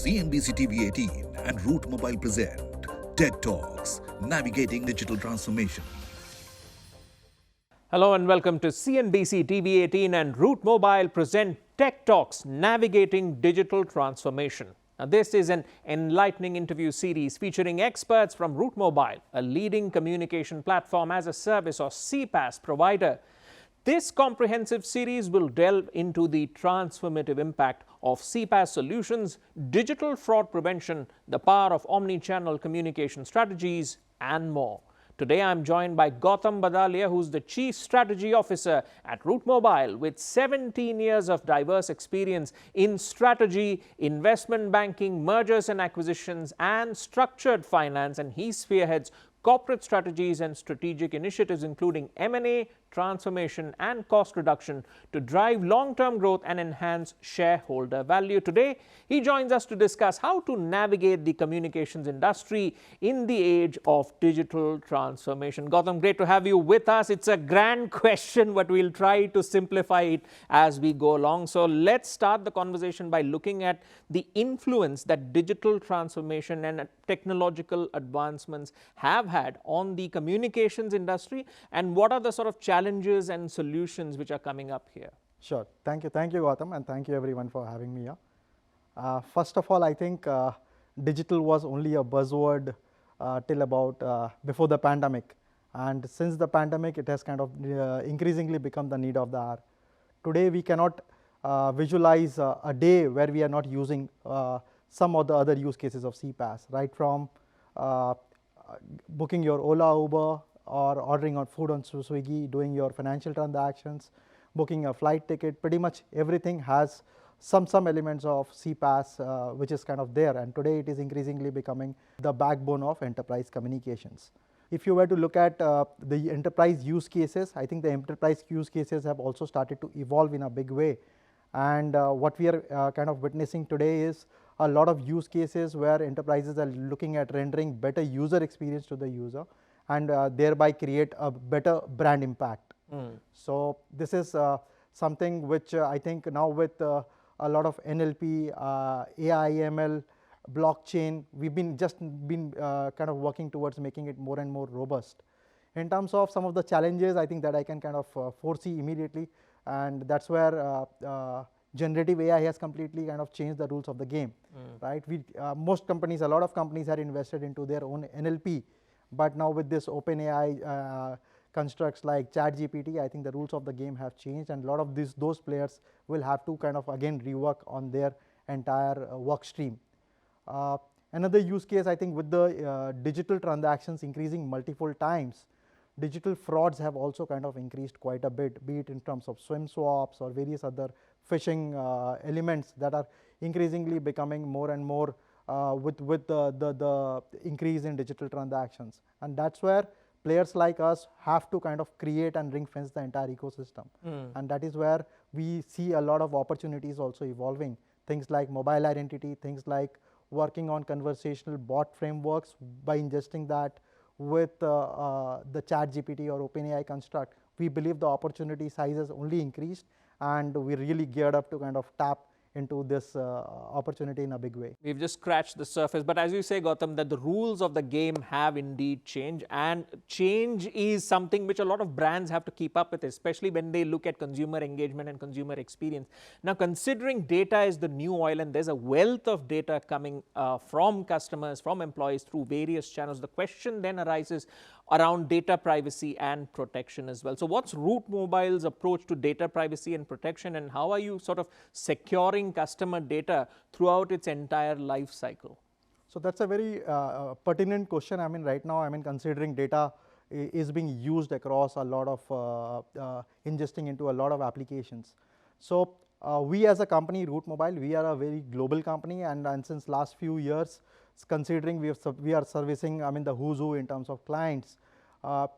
CNBC-TV18 and Root Mobile present TED Talks, Navigating Digital Transformation. Hello and welcome to CNBC-TV18 and Root Mobile present Tech Talks, Navigating Digital Transformation. Now, this is an enlightening interview series featuring experts from Root Mobile, a leading communication platform as a service or CPaaS provider. This comprehensive series will delve into the transformative impact of CPaaS solutions, digital fraud prevention, the power of omni-channel communication strategies, and more. Today, I'm joined by Gautam Badalia, who's the Chief Strategy Officer at Root Mobile with 17 years of diverse experience in strategy, investment banking, mergers and acquisitions, and structured finance, and he spearheads corporate strategies and strategic initiatives including M&A, transformation and cost reduction to drive long-term growth and enhance shareholder value. Today, he joins us to discuss how to navigate the communications industry in the age of digital transformation. Gautam, great to have you with us. It's a grand question, but we'll try to simplify it as we go along. So let's start the conversation by looking at the influence that digital transformation and technological advancements have had on the communications industry, and what are the sort of challenges and solutions which are coming up here? Sure. Thank you, Gautam, and thank you everyone for having me here. First of all, I think digital was only a buzzword till about before the pandemic, and since the pandemic, it has kind of increasingly become the need of the hour. Today, we cannot visualize a day where we are not using some of the other use cases of CPaaS, right from booking your Ola, Uber, or ordering on food on Swiggy, doing your financial transactions, booking a flight ticket. Pretty much everything has some elements of CPaaS which is kind of there, and today it is increasingly becoming the backbone of enterprise communications. If you were to look at the enterprise use cases, I think the enterprise use cases have also started to evolve in a big way, and what we are kind of witnessing today is a lot of use cases where enterprises are looking at rendering better user experience to the user and thereby create a better brand impact. So this is something which I think now with a lot of NLP, AI, ML, blockchain, we've been kind of working towards making it more and more robust. In terms of some of the challenges, I think that I can kind of foresee immediately, and that's where generative AI has completely kind of changed the rules of the game, right? A lot of companies had invested into their own NLP, but now with this OpenAI constructs like ChatGPT, I think the rules of the game have changed, and a lot of those players will have to kind of again rework on their entire work stream. Another use case, I think, with the digital transactions increasing multiple times, digital frauds have also kind of increased quite a bit, be it in terms of swim swaps or various other phishing elements that are increasingly becoming more and more with the increase in digital transactions. And that's where players like us have to kind of create and ring fence the entire ecosystem. And that is where we see a lot of opportunities also evolving. Things like mobile identity, things like working on conversational bot frameworks by ingesting that with the ChatGPT or OpenAI construct. We believe the opportunity size has only increased, and we're really geared up to kind of tap into this opportunity in a big way. We've just scratched the surface, but as you say, Gautam, that the rules of the game have indeed changed, and change is something which a lot of brands have to keep up with, especially when they look at consumer engagement and consumer experience. Now, considering data is the new oil and there's a wealth of data coming from customers, from employees through various channels, the question then arises around data privacy and protection as well. So what's Root Mobile's approach to data privacy and protection, and how are you sort of securing customer data throughout its entire life cycle? So that's a very pertinent question. I mean, right now, considering data is being used across a lot of ingesting into a lot of applications. So we as a company, Root Mobile, we are a very global company, and since last few years, considering we are servicing, the who's who in terms of clients,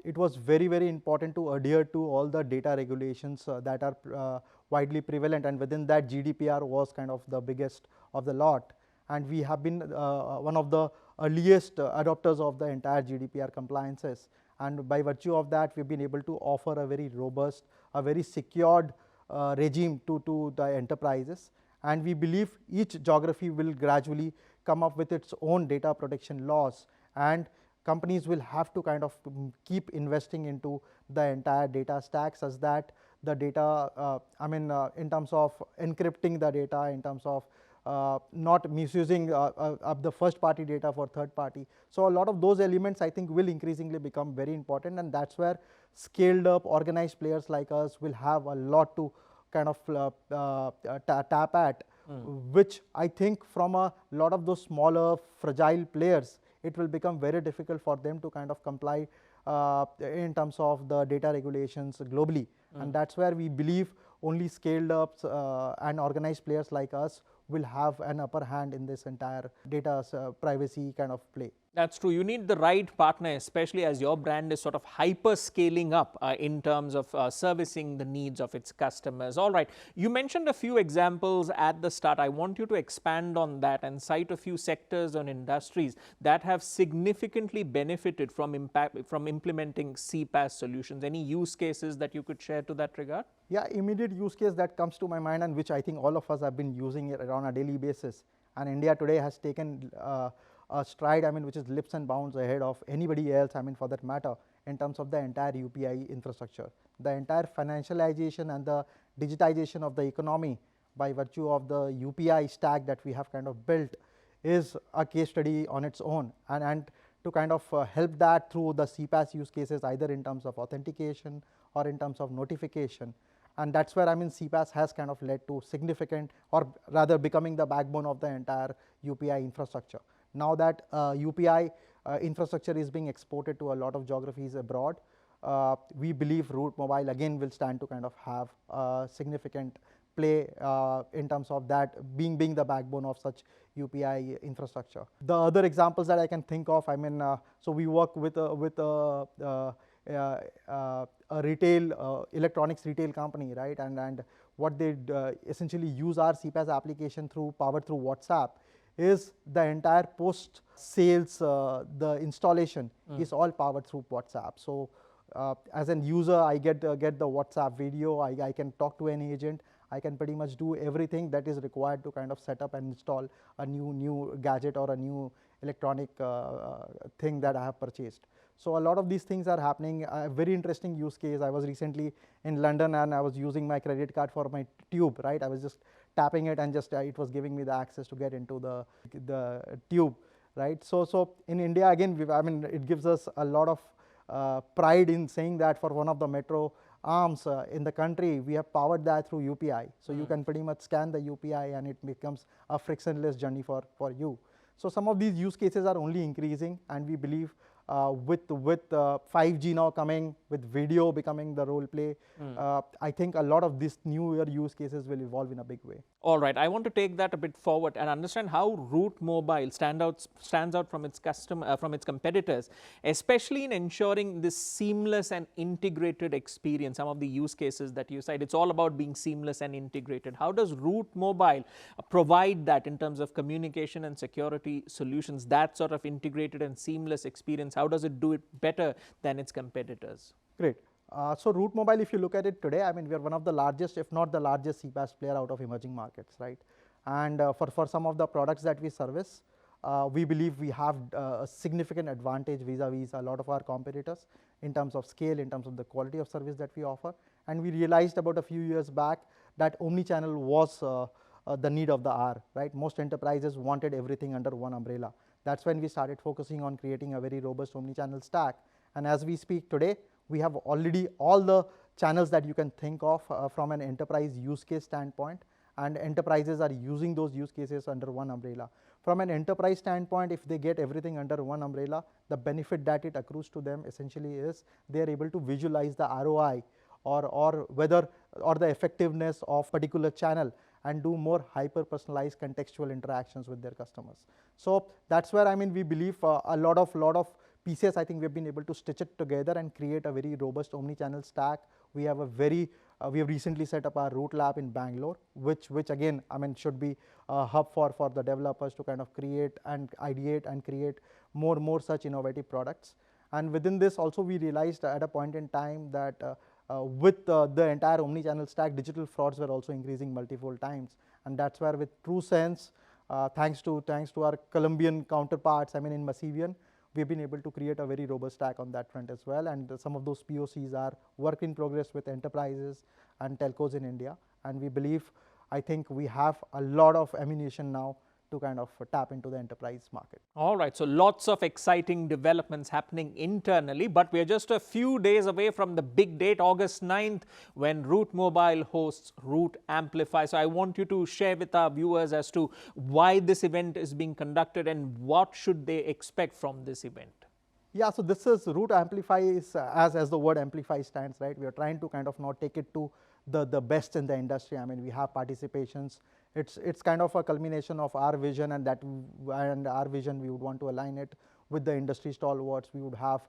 it was very important to adhere to all the data regulations that are widely prevalent, and within that GDPR was kind of the biggest of the lot, and we have been one of the earliest adopters of the entire GDPR compliances, and by virtue of that we've been able to offer a very robust, a very secured regime to the enterprises. and we believe each geography will gradually come up with its own data protection laws, and companies will have to kind of keep investing into the entire data stack such that the data, in terms of encrypting the data, in terms of not misusing the first party data for third party. So a lot of those elements I think will increasingly become very important, and that's where scaled up organized players like us will have a lot to kind of tap at, which I think from a lot of those smaller fragile players, it will become very difficult for them to kind of comply in terms of the data regulations globally. And that's where we believe only scaled ups and organized players like us will have an upper hand in this entire data privacy kind of play. That's true. You need the right partner, especially as your brand is sort of hyper scaling up in terms of servicing the needs of its customers. All right. You mentioned a few examples at the start. I want you to expand on that and cite a few sectors and industries that have significantly benefited from implementing CPaaS solutions. Any use cases that you could share to that regard? Yeah, immediate use case that comes to my mind, and which I think all of us have been using it on a daily basis, and India today has taken a stride, which is leaps and bounds ahead of anybody else, for that matter, in terms of the entire UPI infrastructure. The entire financialization and the digitization of the economy by virtue of the UPI stack that we have kind of built is a case study on its own, and to kind of help that through the CPaaS use cases, either in terms of authentication or in terms of notification. And that's where CPaaS has kind of led to significant, or rather becoming the backbone of the entire UPI infrastructure. Now that UPI infrastructure is being exported to a lot of geographies abroad, we believe Route Mobile again will stand to kind of have a significant play in terms of that being the backbone of such UPI infrastructure. The other examples that I can think of, so we work with a retail electronics retail company, right? And what they essentially use our CPaaS application powered through WhatsApp is the entire post sales, the installation is all powered through WhatsApp. So as an user, I get the WhatsApp video, I can talk to an agent, I can pretty much do everything that is required to kind of set up and install a new gadget or a new electronic thing that I have purchased. So a lot of these things are happening. A very interesting use case, I was recently in London and I was using my credit card for my tube, right? I was just tapping it and just it was giving me the access to get into the tube, right? So in India again, it gives us a lot of pride in saying that for one of the metro arms in the country, we have powered that through UPI. So you can pretty much scan the UPI and it becomes a frictionless journey for you. So some of these use cases are only increasing, and we believe with 5G now coming, with video becoming the role play, I think a lot of these newer use cases will evolve in a big way. All right, I want to take that a bit forward and understand how Route Mobile stands out from its competitors, especially in ensuring this seamless and integrated experience. Some of the use cases that you cite, it's all about being seamless and integrated. How does Route Mobile provide that in terms of communication and security solutions, that sort of integrated and seamless experience? How does it do it better than its competitors? Great. So Route Mobile, if you look at it today, we are one of the largest, if not the largest CPaaS player out of emerging markets, right? And for some of the products that we service, we believe we have a significant advantage vis-a-vis a lot of our competitors in terms of scale, in terms of the quality of service that we offer. And we realized about a few years back that omnichannel was the need of the hour, right? Most enterprises wanted everything under one umbrella. That's when we started focusing on creating a very robust omnichannel stack. And as we speak today, we have already all the channels that you can think of from an enterprise use case standpoint, and enterprises are using those use cases under one umbrella. From an enterprise standpoint, if they get everything under one umbrella, the benefit that it accrues to them essentially is they are able to visualize the ROI or the effectiveness of particular channel and do more hyper personalized contextual interactions with their customers. So that's where we believe a lot of pieces, I think we have been able to stitch it together and create a very robust omni-channel stack. We have we have recently set up our Route Lab in Bangalore, which again, should be a hub for the developers to kind of create and ideate and create more such innovative products. And within this also, we realized at a point in time that with the entire omni-channel stack, digital frauds were also increasing multiple times. And that's where with true sense, thanks to our Colombian counterparts, I mean in Massivian, we've been able to create a very robust stack on that front as well. And some of those POCs are work in progress with enterprises and telcos in India. And we believe, I think we have a lot of ammunition now to kind of tap into the enterprise market. All right, so lots of exciting developments happening internally, but we're just a few days away from the big date, August 9th, when Route Mobile hosts Route Amplify. So I want you to share with our viewers as to why this event is being conducted and what should they expect from this event. Yeah, so this is Route Amplify is as the word amplify stands, right? We are trying to kind of now take it to the best in the industry. I mean, we have participations. It's kind of a culmination of our vision, and our vision we would want to align it with the industry stalwarts. We would have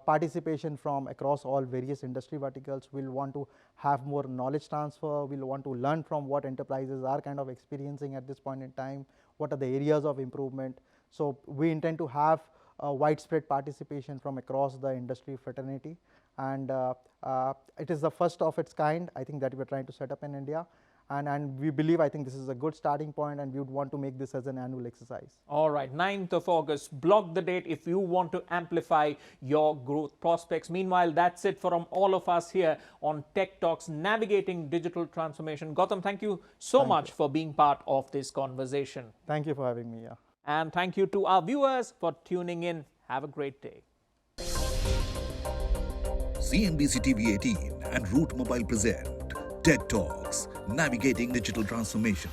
participation from across all various industry verticals. We'll want to have more knowledge transfer. We'll want to learn from what enterprises are kind of experiencing at this point in time. What are the areas of improvement? So we intend to have widespread participation from across the industry fraternity, and it is the first of its kind, I think, that we're trying to set up in India. And we believe, I think this is a good starting point, and we would want to make this as an annual exercise. All right, 9th of August, block the date if you want to amplify your growth prospects. Meanwhile, that's it from all of us here on Tech Talks, Navigating Digital Transformation. Gautam, thank you so much for being part of this conversation. Thank you for having me. Yeah. And thank you to our viewers for tuning in. Have a great day. CNBC-TV18 and Route Mobile present TED Talks, Navigating Digital Transformation.